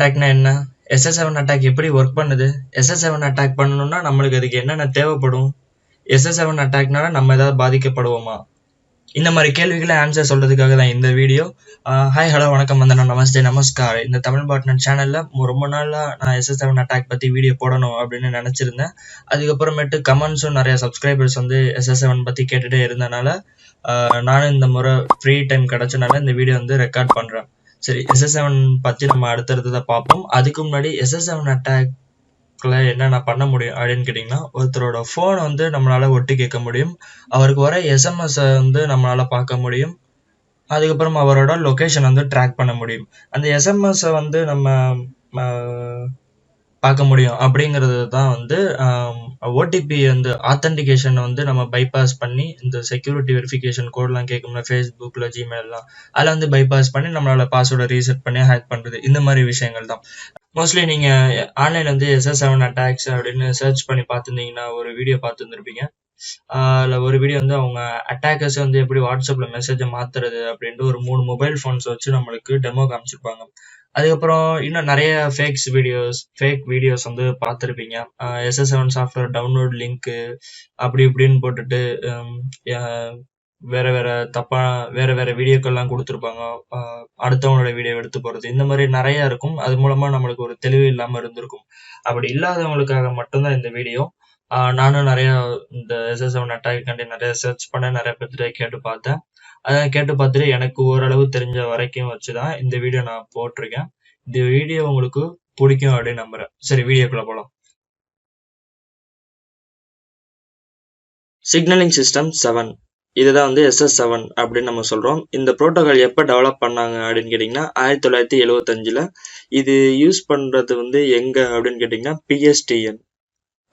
அட்டாக்னா என்ன? SS7 attack எப்படி work பண்ணுது? SS7 அட்டாக் பண்ணணும்னா நம்மளுக்கு அதுக்கு என்னென்ன தேவைப்படும்? SS7 அட்டாக்னால நம்ம ஏதாவது பாதிக்கப்படுவோமா? இந்த மாதிரி கேள்விகளை ஆன்சர் சொல்றதுக்காக தான் இந்த வீடியோ. ஹாய், ஹலோ, வணக்கம், வந்தனம், நமஸ்தே, நமஸ்கார். இந்த தமிழ் பாட்னட் சேனல்ல ரொம்ப நாளா நான் SS7 அட்டாக் பத்தி வீடியோ போடணும் அப்படின்னு நினைச்சிருந்தேன். அதுக்கப்புறமேட்டு கமெண்ட்ஸும் நிறைய சப்ஸ்கிரைபர்ஸ் வந்து SS7 பத்தி கேட்டுட்டே இருந்தனால நானும் இந்த முறை ஃப்ரீ டைம் கிடைச்சனால இந்த வீடியோ வந்து ரெக்கார்ட் பண்றேன். சரி, SS7 பத்தி நம்ம அடுத்தடுத்ததை பார்ப்போம். அதுக்கு முன்னாடி SS7 அட்டாக்ல என்னென்ன பண்ண முடியும் அப்படின்னு கேட்டிங்கன்னா, ஒருத்தரோட ஃபோன் வந்து நம்மளால ஒட்டு கேட்க முடியும், அவருக்கு வர SMS வந்து நம்மளால பார்க்க முடியும், அதுக்கப்புறம் அவரோட லொகேஷன் வந்து ட்ராக் பண்ண முடியும். அந்த SMS வந்து நம்ம பார்க்க முடியும் அப்படிங்கிறது தான் வந்து ஓடிபி வந்து ஆத்தென்டிகேஷன் வந்து நம்ம பைபாஸ் பண்ணி இந்த செக்யூரிட்டி வெரிஃபிகேஷன் கோட்லாம் கேட்கும்ல ஃபேஸ்புக்கில், ஜிமெயிலாம், அதில் வந்து பைபாஸ் பண்ணி நம்மளால பாஸ்வேர்டை ரீசெட் பண்ணி ஹேக் பண்ணுறது. இந்த மாதிரி விஷயங்கள் தான். மோஸ்ட்லி நீங்கள் ஆன்லைனில் வந்து SS7 அட்டாக்ஸ் அப்படின்னு சர்ச் பண்ணி பார்த்துருந்தீங்கன்னா ஒரு வீடியோ பார்த்துருந்துருப்பீங்க. அதில் ஒரு வீடியோ வந்து அவங்க அட்டாக்கர்ஸ் வந்து எப்படி வாட்ஸ்அப்பில் மெசேஜை மாற்றுறது அப்படின்ட்டு ஒரு 3 மொபைல் ஃபோன்ஸ் வச்சு நம்மளுக்கு டெமோ காமிச்சிருப்பாங்க. அதுக்கப்புறம் இன்னும் நிறைய ஃபேக் வீடியோஸ் வந்து பார்த்துருப்பீங்க. SS7 சாஃப்ட்வேர் டவுன்லோட் லிங்க்கு அப்படி இப்படின்னு போட்டுட்டு வேற வேற வீடியோக்கள்லாம் கொடுத்துருப்பாங்க. அடுத்தவங்களோட வீடியோ எடுத்து போகிறது, இந்த மாதிரி நிறைய இருக்கும். அது மூலமா நம்மளுக்கு ஒரு தெளிவு இல்லாமல் இருந்திருக்கும். அப்படி இல்லாதவங்களுக்காக மட்டும்தான் இந்த வீடியோ. நானும் நிறைய இந்த SS7 அட்டாக்காண்டி நிறைய சர்ச் பண்ண நிறைய பேர்கிட்ட கேட்டு பார்த்தேன். அதான் கேட்டு பார்த்துட்டு எனக்கு ஓரளவு தெரிஞ்ச வரைக்கும் வச்சுதான் இந்த வீடியோ நான் போட்டிருக்கேன். இந்த வீடியோ உங்களுக்கு பிடிக்கும் அப்படின்னு நம்புறேன். சரி, வீடியோக்குள்ள போலாம். சிக்னலிங் சிஸ்டம் 7, இதுதான் வந்து SS7 அப்படின்னு நம்ம சொல்றோம். இந்த புரோட்டோகால் எப்போ டெவலப் பண்ணாங்க அப்படின்னு கேட்டிங்கன்னா 1975. இது யூஸ் பண்றது வந்து எங்க அப்படின்னு கேட்டிங்கன்னா PSTN,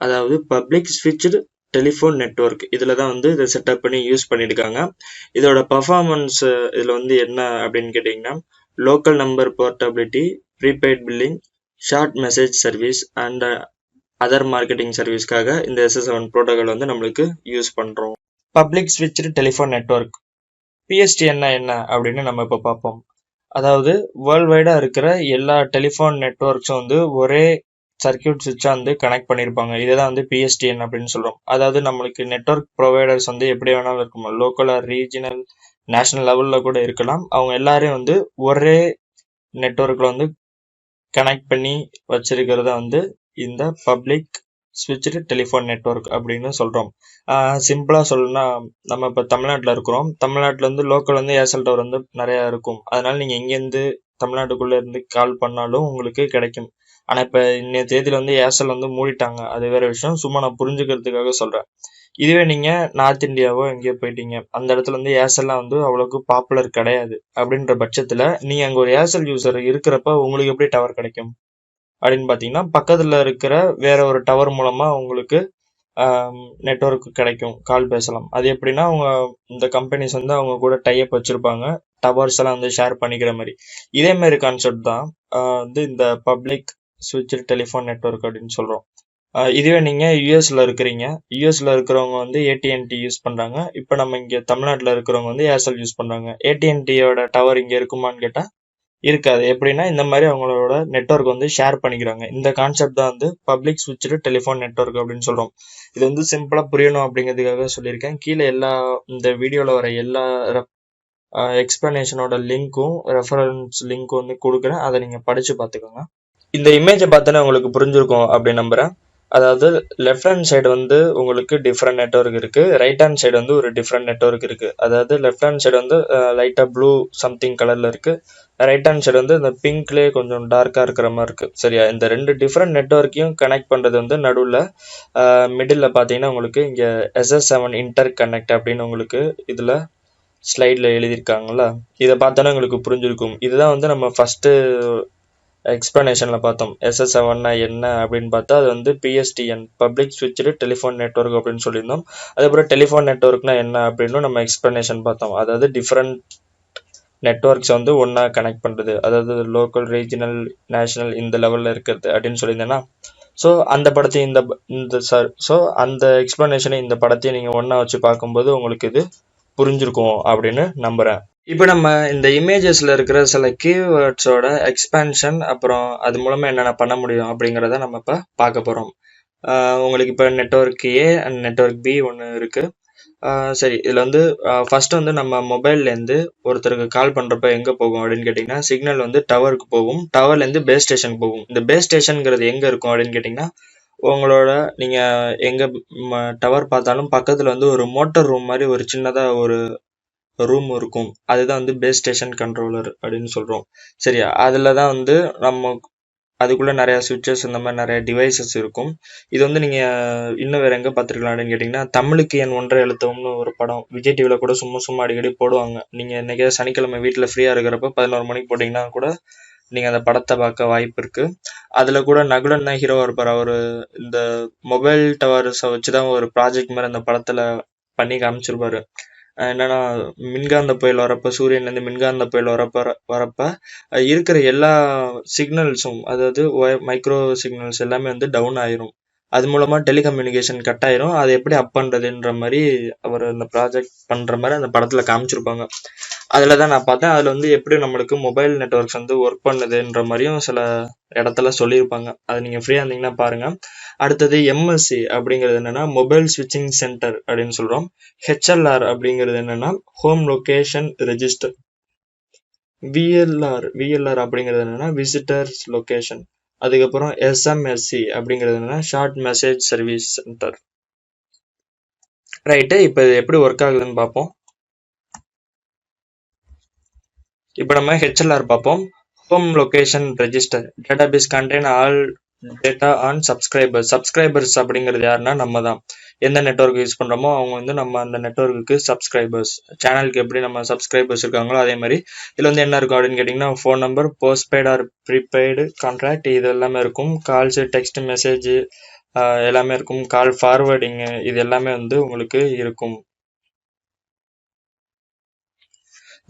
அதாவது பப்ளிக் ஸ்விட்ச்டு டெலிஃபோன் நெட்வொர்க். இதில் தான் வந்து இதை செட்டப் பண்ணி யூஸ் பண்ணியிருக்காங்க. இதோட பர்ஃபார்மன்ஸ் இதில் வந்து என்ன அப்படின்னு கேட்டிங்கன்னா, local number portability, prepaid billing, short message service and other marketing சர்வீஸ்க்காக இந்த SS7 ப்ரோட்டோகால் வந்து நம்மளுக்கு யூஸ் பண்ணுறோம். Public switched telephone network, PSTN என்ன அப்படின்னு நம்ம இப்போ பார்ப்போம். அதாவது வேர்ல்டு வைடாக இருக்கிற எல்லா டெலிஃபோன் நெட்வொர்க்ஸும் வந்து ஒரே சர்க்கியூட் சுவிட்சா வந்து கனெக்ட் பண்ணியிருப்பாங்க. இதுதான் வந்து PSTN அப்படின்னு சொல்றோம். அதாவது நம்மளுக்கு நெட்வொர்க் ப்ரொவைடர்ஸ் வந்து எப்படி வேணாலும் இருக்கும், லோக்கல் ஆர் ரீஜனல், நேஷனல் லெவல்ல கூட இருக்கலாம். அவங்க எல்லாரையும் வந்து ஒரே நெட்வொர்க்ல வந்து கனெக்ட் பண்ணி வச்சிருக்கிறத வந்து இந்த பப்ளிக் ஸ்விட்ச்டு டெலிஃபோன் நெட்வொர்க் அப்படின்னு சொல்றோம். சிம்பிளா சொல்லணும்னா, நம்ம இப்போ தமிழ்நாட்டில் இருக்கிறோம். தமிழ்நாட்டில் வந்து லோக்கல் வந்து ஏர்செல் டவர் வந்து நிறைய இருக்கும். அதனால நீங்க எங்கேருந்து தமிழ்நாட்டுக்குள்ள இருந்து கால் பண்ணாலும் உங்களுக்கு கிடைக்கும். ஆனா இப்ப இன்னைய தேதியில வந்து ஏர்செல் வந்து மூடிட்டாங்க, அது வேற விஷயம். சும்மா நான் புரிஞ்சுக்கிறதுக்காக சொல்றேன். இதுவே நீங்க நார்த் இந்தியாவோ எங்கேயோ போயிட்டீங்க, அந்த இடத்துல வந்து ஏர்செல்லாம் வந்து அவ்வளவுக்கு பாப்புலர் கிடையாது. அப்படின்ற பட்சத்துல நீங்க அங்க ஒரு ஏர்செல் யூசர் இருக்கிறப்ப உங்களுக்கு எப்படி டவர் கிடைக்கும் அப்படின்னு பாத்தீங்கன்னா, பக்கத்துல இருக்கிற வேற ஒரு டவர் மூலமா உங்களுக்கு நெட்வொர்க் கிடைக்கும், கால் பேசலாம். அது எப்படின்னா, அவங்க இந்த கம்பெனிஸ் வந்து அவங்க கூட டைப் வச்சிருப்பாங்க, டவர்ஸ் எல்லாம் வந்து ஷேர் பண்ணிக்கிற மாதிரி. இதே மாதிரி கான்செப்ட் தான் வந்து இந்த பப்ளிக் ஸ்விட்ச்டு டெலிஃபோன் நெட்வொர்க் அப்படின்னு சொல்றோம். இதுவே நீங்க யூஎஸ்ல இருக்கிறீங்க, யூஎஸ்ல இருக்கிறவங்க வந்து AT&T யூஸ் பண்றாங்க. இப்ப நம்ம இங்க தமிழ்நாட்டுல இருக்கிறவங்க வந்து ஏர்செல் யூஸ் பண்றாங்க. AT&Tயோட டவர் இங்க இருக்குமான்னு கேட்டா இருக்காது. எப்படின்னா, இந்த மாதிரி அவங்களோட நெட்வொர்க் வந்து ஷேர் பண்ணிக்கிறாங்க. இந்த கான்செப்ட் தான் வந்து பப்ளிக் ஸ்விட்ச்டு டெலிஃபோன் நெட்வொர்க் அப்படின்னு சொல்றோம். இது வந்து சிம்பிளா புரியணும் அப்படிங்கிறதுக்காக சொல்லியிருக்கேன். கீழே இந்த வீடியோல வர எல்லா எக்ஸ்பிளனேஷனோட லிங்க்கும் ரெஃபரன்ஸ் லிங்க்கும் வந்து கொடுக்குறேன், அதை நீங்க படிச்சு பார்த்துக்கோங்க. இந்த இமேஜை பார்த்தோன்னே உங்களுக்கு புரிஞ்சிருக்கும் அப்படின்னு நம்புறேன். அதாவது லெஃப்ட் ஹேண்ட் சைடு வந்து உங்களுக்கு டிஃப்ரெண்ட் நெட்வொர்க் இருக்கு, ரைட் ஹேண்ட் சைடு வந்து ஒரு டிஃப்ரெண்ட் நெட்வொர்க் இருக்கு. அதாவது லெஃப்ட் ஹேண்ட் சைடு வந்து லைட்டா ப்ளூ சம்திங் கலர்ல இருக்கு, ரைட் ஹேண்ட் சைடு வந்து இந்த பிங்க்லேயே கொஞ்சம் டார்க்கா இருக்கிற மாதிரி இருக்கு. சரியா? இந்த ரெண்டு டிஃப்ரெண்ட் நெட்வொர்க்கையும் கனெக்ட் பண்றது வந்து நடுவில் மிடில் பார்த்தீங்கன்னா உங்களுக்கு இங்க SS7 இன்டர் கனெக்ட் அப்படின்னு உங்களுக்கு இதுல ஸ்லைட்ல எழுதியிருக்காங்கல்ல, இதை பார்த்தோன்னா உங்களுக்கு புரிஞ்சிருக்கும். இதுதான் வந்து நம்ம ஃபர்ஸ்ட் எக்ஸ்பிளனேஷன்ல பார்த்தோம். SS7 என்ன அப்படின்னு பார்த்தா, அது வந்து PSTN, public switched telephone network அப்படின்னு சொல்லியிருந்தோம். அதுக்கப்புறம் டெலிஃபோன் நெட்வொர்க்னா என்ன அப்படின்னு நம்ம எக்ஸ்பிளனேஷன் பார்த்தோம். அதாவது டிஃப்ரெண்ட் நெட்வொர்க்ஸ் வந்து ஒன்னா கனெக்ட் பண்றது, அதாவது லோக்கல், ரீஜனல், நேஷனல் இந்த லெவல்ல இருக்கிறது அப்படின்னு சொல்லியிருந்தேன்னா, ஸோ அந்த படத்தையும் அந்த எக்ஸ்பிளனேஷனை இந்த படத்தையும் நீங்க ஒன்னா வச்சு பார்க்கும்போது உங்களுக்கு இது புரிஞ்சிருக்கும் அப்படின்னு நம்புறேன். இப்போ நம்ம இந்த இமேஜஸ்ல இருக்கிற சில கீவேர்ட்ஸோட எக்ஸ்பேன்ஷன் அப்புறம் அது மூலமா என்னென்ன பண்ண முடியும் அப்படிங்கிறத நம்ம இப்போ பார்க்க போறோம். உங்களுக்கு இப்போ network A and network B ஒன்று இருக்கு. சரி, இதில் வந்து ஃபர்ஸ்ட் வந்து நம்ம மொபைல்லேருந்து ஒருத்தருக்கு கால் பண்ணுறப்ப எங்கே போகும் அப்படின்னு கேட்டிங்கன்னா, சிக்னல் வந்து டவருக்கு போகும், டவர்லேருந்து பேஸ் ஸ்டேஷனுக்கு போகும். இந்த பேஸ் ஸ்டேஷனுங்கிறது எங்கே இருக்கும் அப்படின்னு கேட்டிங்கன்னா, உங்களோட நீங்கள் எங்கே டவர் பார்த்தாலும் பக்கத்தில் வந்து ஒரு மோட்டர் ரூம் மாதிரி ஒரு சின்னதாக ஒரு ரூம் இருக்கும். அதுதான் வந்து பேஸ் ஸ்டேஷன் கண்ட்ரோலர் அப்படின்னு சொல்கிறோம். சரியா, அதில் தான் வந்து நம்ம அதுக்குள்ளே நிறையா சுவிட்சஸ் இந்த மாதிரி நிறைய டிவைசஸ் இருக்கும். இது வந்து நீங்கள் இன்னும் வேறு எங்கே பார்த்துருக்கலாம் அப்படின்னு கேட்டிங்கன்னா, தமிழுக்கு என் ஒன்றை எழுத்தவும்னு ஒரு படம் விஜய் டிவியில் கூட சும்மா அடிக்கடி போடுவாங்க. நீங்கள் என்றைக்கே சனிக்கிழமை வீட்டில் ஃப்ரீயாக இருக்கிறப்ப 11 மணிக்கு போட்டிங்கன்னா கூட நீங்கள் அந்த படத்தை பார்க்க வாய்ப்பு இருக்குது. அதில் கூட நகுலன் தான் ஹீரோவாக இருப்பார். அவர் இந்த மொபைல் டவர்ஸை வச்சு தான் ஒரு ப்ராஜெக்ட் மாதிரி அந்த படத்தில் பண்ணி காமிச்சிருப்பாரு. என்னன்னா, மின்காந்த புயல் வரப்ப சூரியன்லேருந்து மின்காந்த புயல் வரப்ப இருக்கிற எல்லா சிக்னல்ஸும், அதாவது மைக்ரோ சிக்னல்ஸ் எல்லாமே வந்து டவுன் ஆயிரும். அது மூலமா டெலிகம்யூனிகேஷன் கட் ஆயிரும். அதை எப்படி அப் பண்றதுன்ற மாதிரி அவர் அந்த ப்ராஜெக்ட் பண்ற மாதிரி அந்த படத்துல காமிச்சிருப்பாங்க. அதில் தான் நான் பார்த்தேன். அதில் வந்து எப்படி நம்மளுக்கு மொபைல் நெட்ஒர்க்ஸ் வந்து ஒர்க் பண்ணுதுன்ற மாதிரியும் சில இடத்துல சொல்லியிருப்பாங்க. அதை நீங்கள் ஃப்ரீயாக இருந்தீங்கன்னா பாருங்கள். அடுத்தது எம்எஸ்சி அப்படிங்கிறது என்னென்னா மொபைல் ஸ்விட்சிங் சென்டர் அப்படின்னு சொல்கிறோம். ஹெச்எல்ஆர் அப்படிங்கிறது என்னென்னா ஹோம் லொக்கேஷன் ரெஜிஸ்டர். விஎல்ஆர் அப்படிங்கிறது என்னென்னா விசிட்டர்ஸ் லொக்கேஷன். அதுக்கப்புறம் எஸ்எம்எஸ்சி அப்படிங்கிறது என்னென்னா short message service centre. Right, இப்போ இது எப்படி ஒர்க் ஆகுதுன்னு பார்ப்போம். இப்போ நம்ம ஹெச்எல்ஆர் பார்ப்போம். Home location register database contain all data on subscribers அப்படிங்கிறது யாருன்னா நம்ம தான். எந்த நெட்வொர்க் யூஸ் பண்ணுறோமோ அவங்க வந்து நம்ம அந்த நெட்வொர்க்குக்கு சப்ஸ்கிரைபர்ஸ். சேனலுக்கு எப்படி நம்ம சப்ஸ்கிரைபர்ஸ் இருக்காங்களோ அதே மாதிரி இதில் வந்து என்ன இருக்கும் அப்படின்னு கேட்டிங்கன்னா, phone number, postpaid or prepaid contract, இது எல்லாமே இருக்கும். கால்ஸு, டெக்ஸ்ட் மெசேஜ் எல்லாமே இருக்கும். கால் ஃபார்வேர்டிங்கு இது எல்லாமே வந்து உங்களுக்கு இருக்கும்.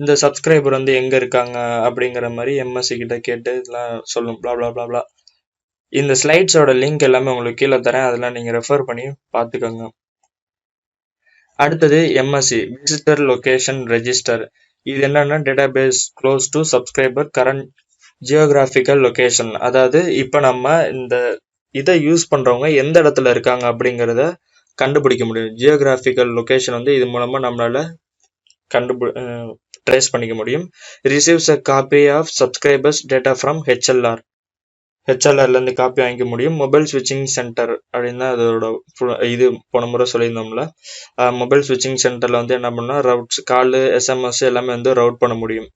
இந்த சப்ஸ்கிரைபர் வந்து எங்கே இருக்காங்க அப்படிங்கிற மாதிரி எம்எஸ்சி கிட்ட கேட்டு இதெல்லாம் சொல்லும். ப்ளா ப்ளா ப்ளா ப்ளா. இந்த ஸ்லைட்ஸோட லிங்க் எல்லாமே உங்களுக்கு கீழே தரேன், அதெல்லாம் நீங்கள் ரெஃபர் பண்ணி பார்த்துக்கோங்க. அடுத்தது எம்எஸ்சி விசிட்டர் லொகேஷன் ரெஜிஸ்டர். இது என்னன்னா database close to subscriber current geographical location. அதாவது இப்போ நம்ம இந்த இதை யூஸ் பண்ணுறவங்க எந்த இடத்துல இருக்காங்க அப்படிங்கிறத கண்டுபிடிக்க முடியும். ஜியோகிராஃபிக்கல் லொகேஷன் வந்து இது மூலமாக நம்மளால ட்ரேஸ் பண்ணிக்க முடியும். Receives a copy of subscribers data from ஹெச்எல்ஆர்லேருந்து காப்பி வாங்கிக்க முடியும். மொபைல் ஸ்விட்சிங் சென்டர் அப்படின்னு தான் அதோட இது போன முறை சொல்லியிருந்தோம்ல. மொபைல் ஸ்விட்சிங் சென்டரில் வந்து என்ன பண்ணால் ரவுட்ஸ், கால், எஸ்எம்எஸ் எல்லாமே வந்து ரவுட் பண்ண முடியும்.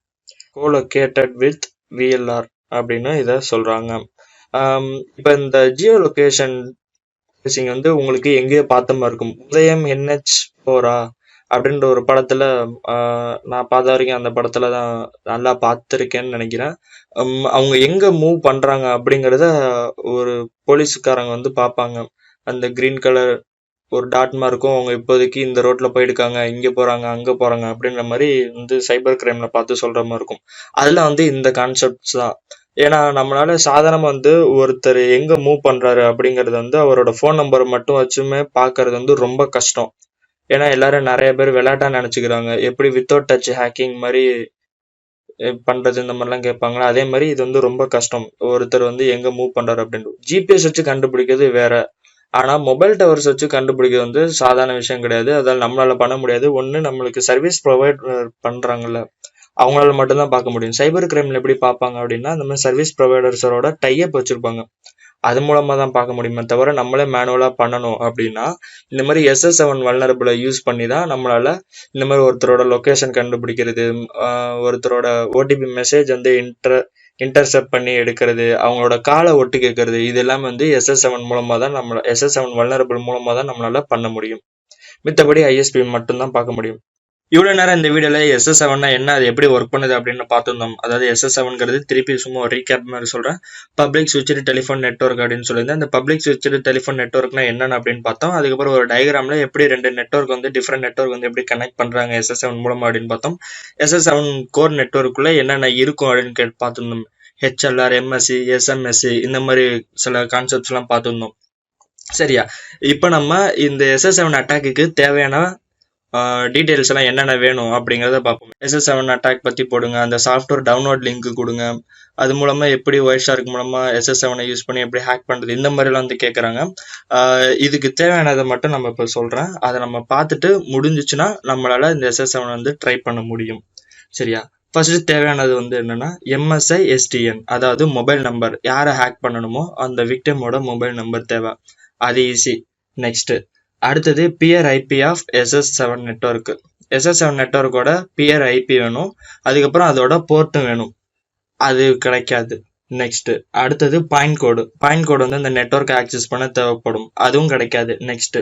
கோலொகேட்டட் வித் விஎல்ஆர் அப்படின்னு இதை சொல்கிறாங்க. இப்போ இந்த ஜியோ லொகேஷன் வந்து உங்களுக்கு எங்கேயோ பார்த்த மாதிரி இருக்கும். உதயம் NH4 அப்படின்ற ஒரு படத்துல நான் பார்த்த வரைக்கும் அந்த படத்துல தான் நல்லா பார்த்துருக்கேன்னு நினைக்கிறேன். அவங்க எங்க மூவ் பண்றாங்க அப்படிங்கிறத ஒரு போலீஸ்காரங்க வந்து பார்ப்பாங்க. அந்த கிரீன் கலர் ஒரு டாட் மாதிரி இருக்கும். அவங்க இப்போதைக்கு இந்த ரோட்ல போயிருக்காங்க, இங்க போறாங்க, அங்க போறாங்க அப்படின்ற மாதிரி வந்து சைபர் கிரைம்ல பார்த்து சொல்ற மாதிரி இருக்கும். அதுல வந்து இந்த கான்செப்ட்ஸ் தான். ஏன்னா நம்மளால சாதாரணமா வந்து ஒருத்தர் எங்க மூவ் பண்றாரு அப்படிங்கறது வந்து அவரோட ஃபோன் நம்பர் மட்டும் வச்சுமே பார்க்கறது வந்து ரொம்ப கஷ்டம். ஏன்னா எல்லாரும் நிறைய பேர் விளையாட்டா நினைச்சுக்கிறாங்க. எப்படி வித்தவுட் டச் ஹேக்கிங் மாதிரி பண்றது இந்த மாதிரிலாம் கேட்பாங்களா, அதே மாதிரி இது வந்து ரொம்ப கஷ்டம். ஒருத்தர் வந்து எங்க மூவ் பண்றாரு அப்படின்னு ஜிபிஎஸ் வச்சு கண்டுபிடிக்கிறது வேற. ஆனா மொபைல் டவர்ஸ் வச்சு கண்டுபிடிக்கிறது வந்து சாதாரண விஷயம் கிடையாது. அதால் நம்மளால பண்ண முடியாது. ஒண்ணு நம்மளுக்கு சர்வீஸ் ப்ரொவைட் பண்றாங்கல்ல, அவங்களால மட்டும்தான் பார்க்க முடியும். சைபர் கிரைம்ல எப்படி பார்ப்பாங்க அப்படின்னா, இந்த மாதிரி சர்வீஸ் ப்ரொவைடர்ஸோட டைப் வச்சிருப்பாங்க. அது மூலமா தான் பார்க்க முடியுமே தவிர நம்மளே மேனுவலா பண்ணணும் அப்படின்னா இந்த மாதிரி SS7 வல்னரபிளை யூஸ் பண்ணி தான் நம்மளால இந்த மாதிரி ஒருத்தரோட லொகேஷன் கண்டுபிடிக்கிறது, ஒருத்தரோட ஓடிபி மெசேஜ் வந்து இன்டர்செப்ட் பண்ணி எடுக்கிறது, அவங்களோட காலை ஒட்டு கேட்கறது, இது எல்லாமே வந்து SS7 மூலமா தான் SS7 வல்னரபிள் மூலமா தான் நம்மளால பண்ண முடியும். மித்தபடி ISP மட்டும்தான் பார்க்க முடியும். இவ்வளவு நேரம் இந்த வீடியோல SS7 என்ன, அது எப்படி ஒர்க் பண்ணுது அப்படின்னு பார்த்துருந்தோம். அதாவது SS7ங்கிறது திருப்பி சும்மா ஒரு ரீகேப் மாதிரி சொல்றேன். பப்ளிக் ஸ்விட்ச்டு டெலிஃபோன் நெட்வொர்க் அப்படின்னு சொல்லியிருந்தேன். இந்த பப்ளிக் ஸ்விட்ச்டு டெலிஃபோன் நெட்வொர்க்னா என்னன்னு அப்படின்னு பார்த்தோம். அதுக்கப்புறம் ஒரு டயக்ராம்ல எப்படி ரெண்டு நெட்வொர்க் வந்து டிஃப்ரெண்ட் நெட்வொர்க் வந்து எப்படி கனெக்ட் பண்றாங்க SS7 மூலமா அப்படின்னு பார்த்தோம். SS7 கோர் நெட்வொர்க்குள்ள என்னென்ன இருக்கும் அப்படின்னு பார்த்துருந்தோம். HLR, MSC, SMSC இந்த மாதிரி சில கான்செப்ட்ஸ் எல்லாம் பார்த்துருந்தோம். சரியா, இப்போ நம்ம இந்த SS7 அட்டாக்குக்கு தேவையான டீட்டெயில்ஸ் எல்லாம் என்னென்ன வேணும் அப்படிங்கிறத பார்ப்போம். SS7 அட்டாக் பற்றி போடுங்க, அந்த சாஃப்ட்வேர் டவுன்லோட் லிங்க் கொடுங்க, அது மூலமாக எப்படி ஒயர்ஷார்க் மூலமாக SS7 யூஸ் பண்ணி எப்படி ஹேக் பண்ணுறது, இந்த மாதிரிலாம் வந்து கேட்குறாங்க. இதுக்கு தேவையானதை மட்டும் நம்ம இப்போ சொல்கிறேன். அதை நம்ம பார்த்துட்டு முடிஞ்சிச்சுன்னா நம்மளால் இந்த SS7 வந்து ட்ரை பண்ண முடியும். சரியா? ஃபர்ஸ்ட் தேவையானது வந்து என்னன்னா MSI STN, அதாவது மொபைல் நம்பர். யாரை ஹேக் பண்ணணுமோ அந்த விக்டிமோட மொபைல் நம்பர் தேவை, அது ஈஸி. நெக்ஸ்ட் அடுத்தது peer IP of SS7 network. SS7 நெட்வொர்க்கோட பியர் ஐபி வேணும், அதுக்கப்புறம் அதோட போர்ட்டும் வேணும், அது கிடைக்காது. நெக்ஸ்ட் அடுத்தது பாயிண்ட் கோடு வந்து இந்த நெட்வொர்க் ஆக்சஸ் பண்ண தேவைப்படும், அதுவும் கிடைக்காது. நெக்ஸ்ட்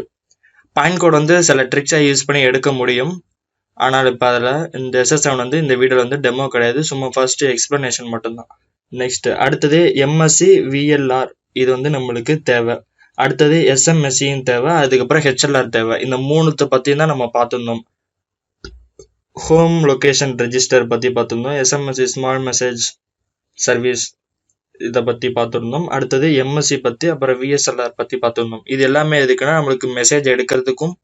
பாயிண்ட் கோடு வந்து சில ட்ரிக்ஸை யூஸ் பண்ணி எடுக்க முடியும், ஆனால் இப்போ அதில் இந்த SS7 வந்து இந்த வீடியோவில் வந்து டெமோ கிடையாது, சும்மா ஃபர்ஸ்ட் எக்ஸ்பிளனேஷன் மட்டும்தான். நெக்ஸ்ட் அடுத்தது MSC VLR, இது வந்து நம்மளுக்கு தேவை. அடுத்தது SMSCயும் தேவை, அதுக்கப்புறம் HLR தேவை. இந்த மூணுத்தை பற்றி தான் நம்ம பார்த்துருந்தோம். ஹோம் லொக்கேஷன் ரெஜிஸ்டர் பற்றி பார்த்துருந்தோம், SMSC ஸ்மால் மெசேஜ் சர்வீஸ் இதை பற்றி பார்த்துருந்தோம். அடுத்தது MSC பற்றி, அப்புறம் VSLR பற்றி பார்த்துருந்தோம். இது எல்லாமே எதுக்குன்னா நம்மளுக்கு மெசேஜ் எடுக்கிறதுக்கும்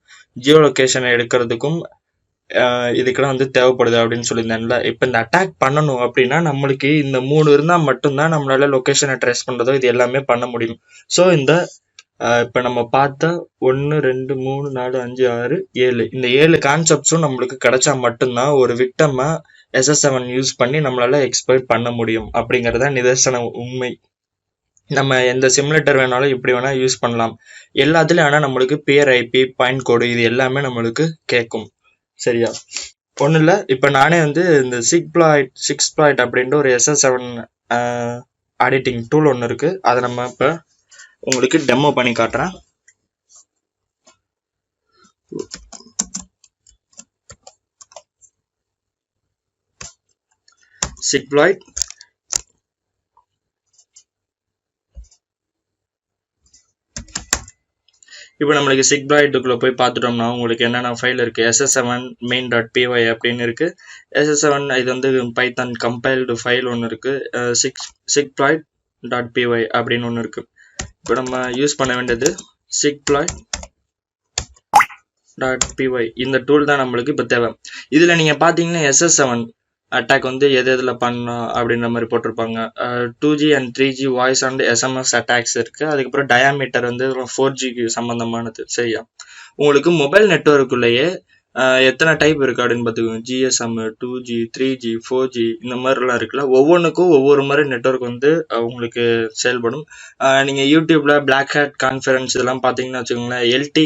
ஜியோ லொக்கேஷனை எடுக்கிறதுக்கும் இதுக்கெல்லாம் வந்து தேவைப்படுது அப்படின்னு சொல்லியிருந்தேன்ல. இப்போ இந்த அட்டாக் பண்ணணும் அப்படின்னா நம்மளுக்கு இந்த 3 இருந்தால் மட்டும்தான் நம்மளால லொக்கேஷனை ட்ரேஸ் பண்ணுறதோ இது எல்லாமே பண்ண முடியும். ஸோ இந்த இப்போ நம்ம பார்த்த 1 2 3 4 5 6 7 இந்த 7 கான்செப்ட்ஸும் நம்மளுக்கு கிடைச்சா மட்டும்தான் ஒரு விக்டமை SS7 யூஸ் பண்ணி நம்மளால எக்ஸ்பெக்ட் பண்ண முடியும் அப்படிங்கிறத நிதர்சன உண்மை. நம்ம எந்த சிமுலேட்டர் வேணாலும் இப்படி வேணா யூஸ் பண்ணலாம் எல்லாத்துலயும், ஆனால் நம்மளுக்கு பியர் ஐபி பாயிண்ட் கோடு இது எல்லாமே நம்மளுக்கு கேட்கும். சரியா? ஒன்றும் இல்லை, இப்போ நானே வந்து இந்த சிக்ஸ்ப்ளாய்ட் அப்படின்ற ஒரு SS7 ஆடிட்டிங் டூல் ஒன்று இருக்கு, அதை நம்ம இப்போ உங்களுக்கு டெமோ பண்ணி காட்டுறேன். சிக்ப்ளாய்ட் இப்போ நம்மளுக்கு சிக்ப்ளாய்டுக்குள்ளே போய் பார்த்துட்டோம்னா உங்களுக்கு என்னென்ன ஃபைல் இருக்குது. SS7 main.py அப்படின்னு இருக்குது. SS7 இது வந்து பைத்தான் கம்பைல்டு ஃபைல் ஒன்று இருக்குது. sigploit.py அப்படின்னு ஒன்று இருக்குது. இப்போ நம்ம யூஸ் பண்ண வேண்டியது sigploit.py, இந்த டூல் தான் நம்மளுக்கு இப்போ தேவை. இதில் நீங்கள் பார்த்தீங்கன்னா SS7 அட்டாக் வந்து எது எதில் பண்ணலாம் அப்படின்ற மாதிரி போட்டிருப்பாங்க. 2G and 3G voice and SMS attacks இருக்குது. அதுக்கப்புறம் டயாமீட்டர் வந்து 4Gக்கு சம்மந்தமானது. சரியா? உங்களுக்கு மொபைல் நெட்வொர்க்குள்ளேயே எத்தனை டைப் இருக்குது அப்படின்னு பார்த்துக்கோங்க. GSM, 2G, 3G, 4G இந்த மாதிரிலாம் இருக்குல்ல, ஒவ்வொன்றுக்கும் ஒவ்வொரு மாதிரி நெட்வொர்க் வந்து உங்களுக்கு செயல்படும். நீங்கள் யூடியூப்ல பிளாக் ஹேட் கான்ஃபரன்ஸ் இதெல்லாம் பார்த்தீங்கன்னா வச்சுக்கோங்களேன், LT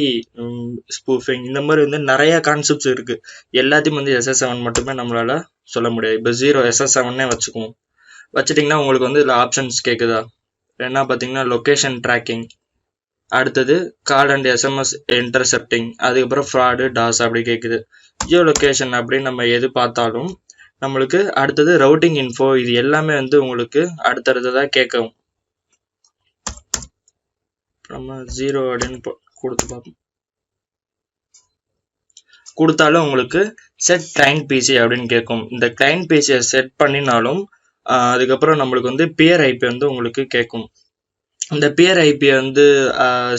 ஸ்பூஃபிங் இந்த மாதிரி வந்து நிறைய கான்செப்ட்ஸ் இருக்குது. எல்லாத்தையும் வந்து SS7 மட்டுமே நம்மளால சொல்ல முடியாது. இப்போ 0 SS7 வச்சுக்குவோம். வச்சுட்டிங்கன்னா உங்களுக்கு வந்து இதில் ஆப்ஷன்ஸ் கேட்குதா? என்ன பார்த்தீங்கன்னா லொக்கேஷன் ட்ராக்கிங், அடுத்தது கால் அண்ட் SMS இன்டர்செப்டிங், அதுக்கப்புறம் ஃப்ராடு டாஸ் அப்படி கேட்குது. ஜியோ லொக்கேஷன் அப்படின்னு நம்ம எது பார்த்தாலும் நம்மளுக்கு அடுத்தது ரவுட்டிங் இன்ஃபோ, இது எல்லாமே வந்து உங்களுக்கு அடுத்தடுத்ததாக கேட்கும். நம்ம 0 அப்படின்னு கொடுத்து பார்ப்போம். கொடுத்தாலும் உங்களுக்கு செட் கிளைண்ட் பிசி அப்படின்னு கேட்கும். இந்த கிளைண்ட் பிசியை செட் பண்ணினாலும் அதுக்கப்புறம் நம்மளுக்கு வந்து பியர் ஐபி வந்து உங்களுக்கு கேட்கும். இந்த பியர் ஐபியை வந்து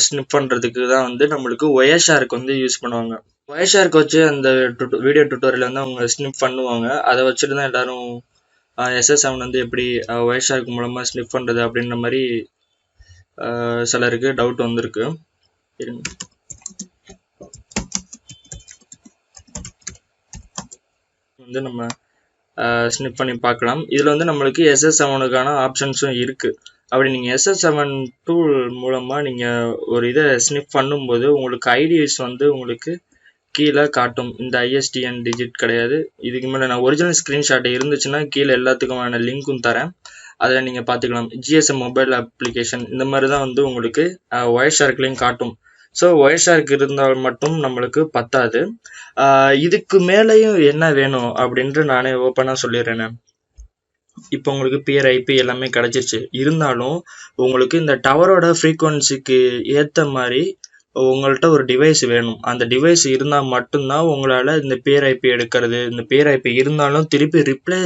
ஸ்னிப் பண்ணுறதுக்கு தான் வந்து நம்மளுக்கு ஒயர்ஷார்க் வந்து யூஸ் பண்ணுவாங்க. ஒயர்ஷார்க் வச்சு அந்த வீடியோ டுட்டோரியல் வந்து அவங்க ஸ்னிப் பண்ணுவாங்க. அதை வச்சுட்டு தான் எல்லாரும் SS7 வந்து எப்படி ஒயர்ஷார்க் மூலமாக ஸ்னிப் பண்ணுறது அப்படின்ற மாதிரி சிலருக்கு டவுட் வந்திருக்கு. வந்து நம்ம ஸ்னிப் பண்ணி பார்க்கலாம். இதில் வந்து நம்மளுக்கு SS7க்கான ஆப்ஷன்ஸும் இருக்குது. அப்படி நீங்கள் SS7 டூல் மூலமாக நீங்கள் ஒரு இதை ஸ்னிப் பண்ணும்போது உங்களுக்கு ஐடிஸ் வந்து உங்களுக்கு கீழே காட்டும். இந்த ISDN டிஜிட் கிடையாது. இதுக்கு மேலே நான் ஒரிஜினல் ஸ்க்ரீன்ஷாட் இருந்துச்சுன்னா கீழே எல்லாத்துக்குமான லிங்க்கும் தரேன், அதில் நீங்கள் பார்த்துக்கலாம். GSM மொபைல் அப்ளிகேஷன் இந்த மாதிரி தான் வந்து உங்களுக்கு ஒயர்ஷார்க்லையும் காட்டும். ஸோ ஒயர்ஷார்க் இருந்தால் மட்டும் நம்மளுக்கு பத்தாது, இதுக்கு மேலேயும் என்ன வேணும் அப்படின்ட்டு நானே ஓப்பனாக சொல்லிடுறேன். இப்போ உங்களுக்கு பியர் ஐபி எல்லாமே கிடைச்சிருச்சு, இருந்தாலும் உங்களுக்கு இந்த டவரோட ஃப்ரீக்குவன்சிக்கு ஏற்ற மாதிரி உங்கள்கிட்ட ஒரு டிவைஸ் வேணும். அந்த டிவைஸ் இருந்தால் மட்டும்தான் உங்களால் இந்த பியர் ஐபி எடுக்கிறது, இந்த பியர் ஐபி இருந்தாலும் திருப்பி ரிப்ளை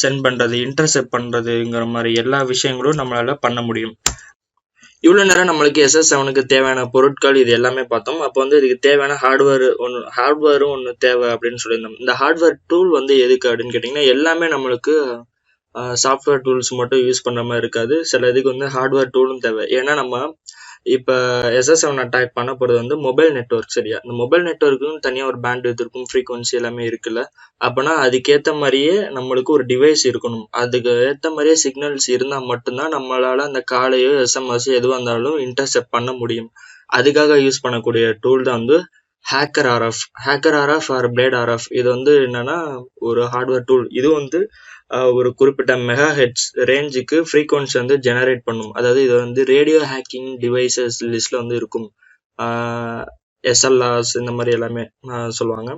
சென்ட் பண்ணுறது, இன்டர்செப்ட் பண்ணுறதுங்கிற மாதிரி எல்லா விஷயங்களும் நம்மளால் பண்ண முடியும். இவ்வளவு நேரம் நம்மளுக்கு SS7க்கு தேவையான பொருட்கள் இது எல்லாமே பார்த்தோம். அப்போ வந்து இதுக்கு தேவையான ஹார்ட்வேரும் ஒன்று தேவை அப்படின்னு சொல்லியிருந்தோம். இந்த ஹார்ட்வேர் டூல் வந்து எதுக்கு அப்படின்னு கேட்டிங்கன்னா, எல்லாமே நம்மளுக்கு சாஃப்ட்வேர் டூல்ஸ் மட்டும் யூஸ் பண்ணுற மாதிரி இருக்காது. சில இதுக்கு வந்து ஹார்ட்வேர் டூலும் தேவை. ஏன்னா நம்ம இப்போ SS7 அட்டாக் பண்ண போகிறது வந்து மொபைல் நெட்ஒர்க். சரியா, இந்த மொபைல் நெட்ஒர்க்குன்னு தனியாக ஒரு பேண்ட்வித் இருக்கும், ஃப்ரீக்வன்சி எல்லாமே இருக்குல்ல. அப்போனா அதுக்கேற்ற மாதிரியே நம்மளுக்கு ஒரு டிவைஸ் இருக்கணும். அதுக்கு ஏற்ற மாதிரியே சிக்னல்ஸ் இருந்தால் மட்டும்தான் நம்மளால் அந்த காலையோ SMS எதுவாக இருந்தாலும் இன்டர்செப்ட் பண்ண முடியும். அதுக்காக யூஸ் பண்ணக்கூடிய டூல் தான் வந்து hacker RF R plate RF. இது வந்து என்னன்னா ஒரு ஹார்ட்வேர் டூல். இது வந்து ஒரு குறிப்பிட்ட மெகா ஹெட்ஸ் ரேஞ்சுக்கு ஃப்ரீக்வன்சி வந்து ஜெனரேட் பண்ணும். அதாவது இது வந்து ரேடியோ ஹேக்கிங் டிவைசஸ் லிஸ்ட்ல வந்து இருக்கும். SLRs இந்த மாதிரி எல்லாமே சொல்லுவாங்க.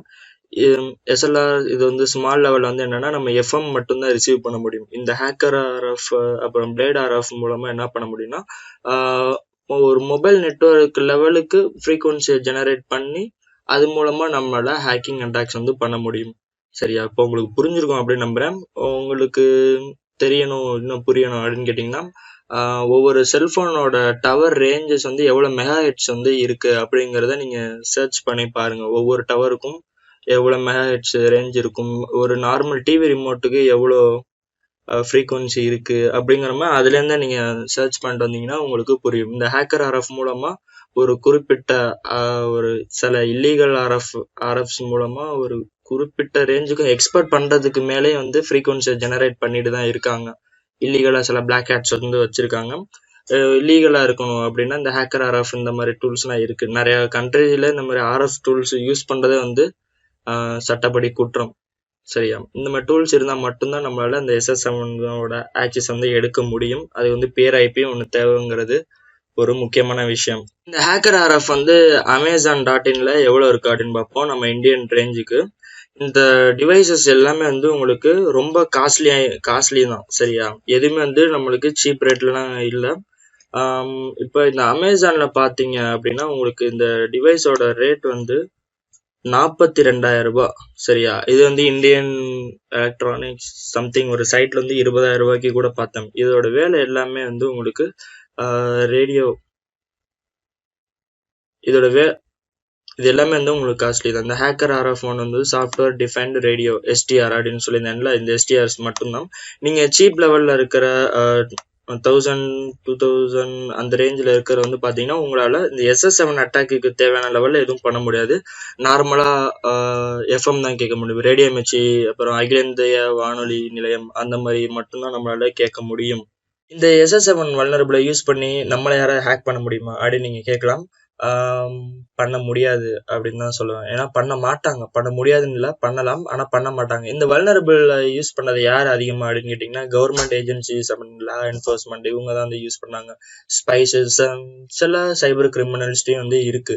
SLR இது வந்து ஸ்மால் லெவலில் வந்து என்னன்னா நம்ம FM மட்டும்தான் ரிசீவ் பண்ண முடியும். இந்த ஹேக்கர் RF அப்புறம் பிளேட் RF மூலமா என்ன பண்ண முடியும்னா ஒரு மொபைல் நெட்வொர்க் லெவலுக்கு ஃப்ரீக்வன்சியை ஜெனரேட் பண்ணி அது மூலமா நம்மளால ஹேக்கிங் அட்டாக்ஸ் வந்து பண்ண முடியும். சரியா, இப்போ உங்களுக்கு புரிஞ்சிருக்கும் அப்படின்னு நம்புறேன். உங்களுக்கு தெரியணும், இன்னும் புரியணும் அப்படின்னு கேட்டிங்கன்னா, ஒவ்வொரு செல்ஃபோனோட டவர் ரேஞ்சஸ் வந்து எவ்வளோ மெகா ஹெட்ஸ் வந்து இருக்கு அப்படிங்கிறத நீங்கள் சர்ச் பண்ணி பாருங்க. ஒவ்வொரு டவருக்கும் எவ்வளோ மெகா ஹெட்ஸ் ரேஞ்ச் இருக்கும், ஒரு நார்மல் டிவி ரிமோட்டுக்கு எவ்வளோ ஃப்ரீக்வன்சி இருக்கு அப்படிங்கிற மாதிரி அதுலேருந்து நீங்கள் சர்ச் பண்ணிட்டு வந்தீங்கன்னா உங்களுக்கு புரியும். இந்த ஹேக்கர் RF மூலமா ஒரு குறிப்பிட்ட ஒரு சில இல்லீகல் RFs மூலமா ஒரு குறிப்பிட்ட ரேஞ்சுக்கு எக்ஸ்பெக்ட் பண்றதுக்கு மேலே வந்து ஃப்ரீக்வன்சியை ஜெனரேட் பண்ணிட்டு தான் இருக்காங்க. இல்லீகலா சில பிளாக் ஹேட்ஸ் வந்து வச்சிருக்காங்க. இல்லீகலா இருக்கணும் அப்படின்னா இந்த ஹேக்கர் RF இந்த மாதிரி டூல்ஸ்லாம் இருக்கு. நிறைய கண்ட்ரில இந்த மாதிரி RF டூல்ஸ் யூஸ் பண்றதே வந்து சட்டப்படி குற்றம். சரியா, இந்த மாதிரி டூல்ஸ் இருந்தால் மட்டும்தான் நம்மளால இந்த SS7ஓட ஆக்சஸ் வந்து எடுக்க முடியும். அது வந்து பேர் IP ஒன்று தேவைங்கிறது ஒரு முக்கியமான விஷயம். இந்த ஹேக்கர் RF வந்து Amazon.inல எவ்வளோ இருக்கு அப்படின்னு பார்ப்போம். நம்ம இந்தியன் ரேஞ்சுக்கு இந்த டிவைசஸ் எல்லாமே வந்து உங்களுக்கு ரொம்ப காஸ்ட்லி தான். சரியா, எதுவுமே வந்து நம்மளுக்கு சீப் ரேட்லாம் இல்லை. இப்போ இந்த அமேசான்ல பார்த்தீங்க அப்படின்னா உங்களுக்கு இந்த டிவைஸோட ரேட் வந்து 42,000 ரூபாய். சரியா, இது வந்து இந்தியன் எலக்ட்ரானிக்ஸ் சம்திங் ஒரு சைட்ல வந்து 20,000 ரூபாய்க்கு கூட பார்த்தேன். இதோட வேலை எல்லாமே வந்து உங்களுக்கு ரேடியோ, இது எல்லாமே வந்து உங்களுக்கு காஸ்ட்லி தான். இந்த ஹேக்கர் RF ஃபோன் வந்து சாஃப்ட்வேர் டிஃபைன்டு ரேடியோ SDR அப்படின்னு சொல்லியிருந்தேன்ல, இந்த SDRs மட்டும்தான். நீங்கள் சீப் லெவலில் இருக்கிற 1000 2000 அந்த ரேஞ்சில் இருக்கிற வந்து பார்த்தீங்கன்னா உங்களால் இந்த SS7 அட்டாக்கு தேவையான லெவலில் எதுவும் பண்ண முடியாது. நார்மலாக FM தான் கேட்க முடியும். ரேடியோ மிர்ச்சி, அப்புறம் அகில இந்திய வானொலி நிலையம் அந்த மாதிரி மட்டும்தான் நம்மளால கேட்க முடியும். இந்த SS7 வல்னரபிளை யூஸ் பண்ணி நம்மளை யாராவது ஹேக் பண்ண முடியுமா அப்படின்னு நீங்கள் கேட்கலாம். பண்ண முடியாது அப்படின்னு தான் சொல்லுவேன். ஏன்னா பண்ண முடியாதுன்னு இல்லை, பண்ணலாம், ஆனால் பண்ண மாட்டாங்க. இந்த வல்னரபிள் யூஸ் பண்ணது யார் அதிகமாக அப்படின்னு கேட்டிங்கன்னா கவர்மெண்ட் ஏஜென்சிஸ் அப்படின்னு லா என்ஃபோர்ஸ்மெண்ட் இவங்க தான் வந்து யூஸ் பண்ணாங்க. ஸ்பைசஸ், சில சைபர் கிரிமினல்ஸ்டையும் வந்து இருக்கு.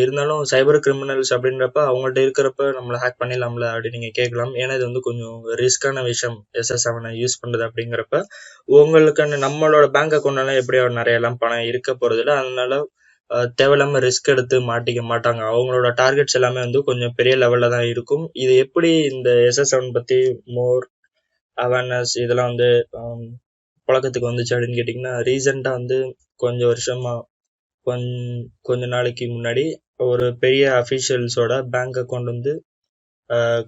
இருந்தாலும் சைபர் கிரிமினல்ஸ் அப்படின்றப்ப அவங்கள்ட்ட இருக்கிறப்ப நம்மளை ஹேக் பண்ணிடலாம்ல அப்படின்னு நீங்கள் கேட்கலாம். ஏன்னா இது வந்து கொஞ்சம் ரிஸ்கான விஷயம் SS7 யூஸ் பண்ணுறது அப்படிங்கிறப்ப. உங்களுக்கான நம்மளோட பேங்க் அக்கௌண்ட்லாம் எப்படி நிறைய எல்லாம் பணம் இருக்க போகிறதில்ல, அதனால தேவையில்லாம ரிஸ்க் எடுத்து மாட்டிக்க மாட்டாங்க. அவங்களோட டார்கெட்ஸ் எல்லாமே வந்து கொஞ்சம் பெரிய லெவல்ல தான் இருக்கும். இது எப்படி இந்த SS7 பத்தி மோர் அவேர்னஸ் இதெல்லாம் வந்து பழக்கத்துக்கு வந்துச்சு அப்படின்னு கேட்டிங்கன்னா, ரீசெண்டா வந்து கொஞ்சம் வருஷமா கொஞ்ச நாளைக்கு முன்னாடி ஒரு பெரிய அஃபீஷியல்ஸோட பேங்க் அக்கௌண்ட் வந்து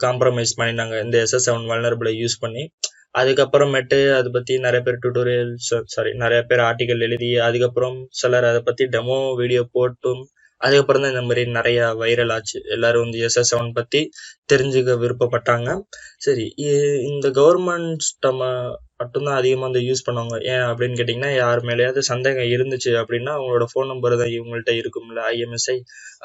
காம்ப்ரமைஸ் பண்ணினாங்க இந்த SS7 வல்னரபிளை யூஸ் பண்ணி. அதுக்கப்புறமேட்டு அதை பற்றி நிறைய பேர் நிறைய பேர் ஆர்டிக்கல் எழுதி, அதுக்கப்புறம் சிலர் அதை பற்றி டெமோ வீடியோ போட்டும் அதுக்கப்புறம் தான் இந்த மாதிரி நிறைய வைரல் ஆச்சு. எல்லாரும் வந்து SS7 பற்றி தெரிஞ்சுக்க விருப்பப்பட்டாங்க. சரி, இந்த கவர்மெண்ட் மட்டும்தான் அதிகமாக வந்து யூஸ் பண்ணுவாங்க. ஏன் அப்படின்னு கேட்டிங்கன்னா, யார் மேலேயாவது சந்தேகம் இருந்துச்சு அப்படின்னா அவங்களோட ஃபோன் நம்பர் தான் இவங்கள்ட்ட இருக்கும்ல, IMSI,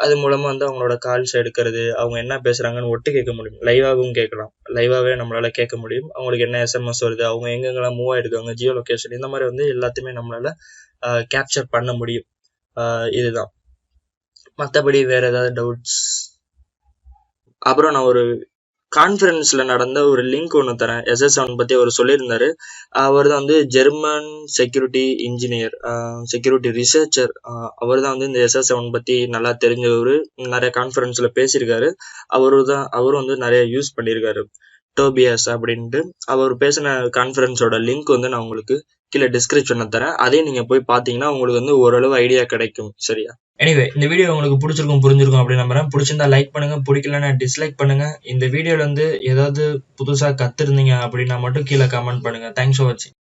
அது மூலமாக வந்து அவங்களோட கால்ஸ் எடுக்கிறது, அவங்க என்ன பேசுகிறாங்கன்னு ஒட்டு கேட்க முடியும். லைவாகவும் கேட்கலாம், லைவாகவே நம்மளால் கேட்க முடியும். அவங்களுக்கு என்ன SMS வருது, அவங்க எங்கெங்கெல்லாம் மூவ் ஆகிருக்காங்க, ஜியோ லொக்கேஷன், இந்த மாதிரி வந்து எல்லாத்தையுமே நம்மளால் கேப்சர் பண்ண முடியும். இதுதான். மற்றபடி வேறு ஏதாவது டவுட்ஸ்? அப்புறம் நான் ஒரு கான்ஃபரன்ஸில் நடந்த ஒரு லிங்க் ஒன்று தரேன். SS7 பற்றி அவர் சொல்லியிருந்தாரு. அவர் தான் வந்து German security engineer, security researcher. அவர் தான் வந்து இந்த SS7 பற்றி நல்லா தெரிஞ்சவர். நிறைய கான்ஃபரன்ஸில் பேசியிருக்காரு. அவரும் வந்து நிறைய யூஸ் பண்ணியிருக்காரு, டோபியாஸ் அப்படின்ட்டு. அவர் பேசின கான்ஃபரன்ஸோட லிங்க் வந்து நான் உங்களுக்கு கீழே டிஸ்கிரிப்ஷன்ல தரேன். அதையும் நீங்க போய் பார்த்தீங்கன்னா உங்களுக்கு வந்து ஓரளவு ஐடியா கிடைக்கும். சரியா? எனிவே இந்த வீடியோ உங்களுக்கு பிடிச்சிருக்கும் புரிஞ்சிருக்கும் அப்படின்னு நம்புறேன். பிடிச்சிருந்தா லைக் பண்ணுங்க, பிடிக்கலன்னா டிஸ்லைக் பண்ணுங்க. இந்த வீடியோல வந்து ஏதாவது புதுசா கத்துருந்தீங்க அப்படின்னா மட்டும் கீழே கமெண்ட் பண்ணுங்க. தேங்க்ஸ் ஃபார் வாட்சிங்.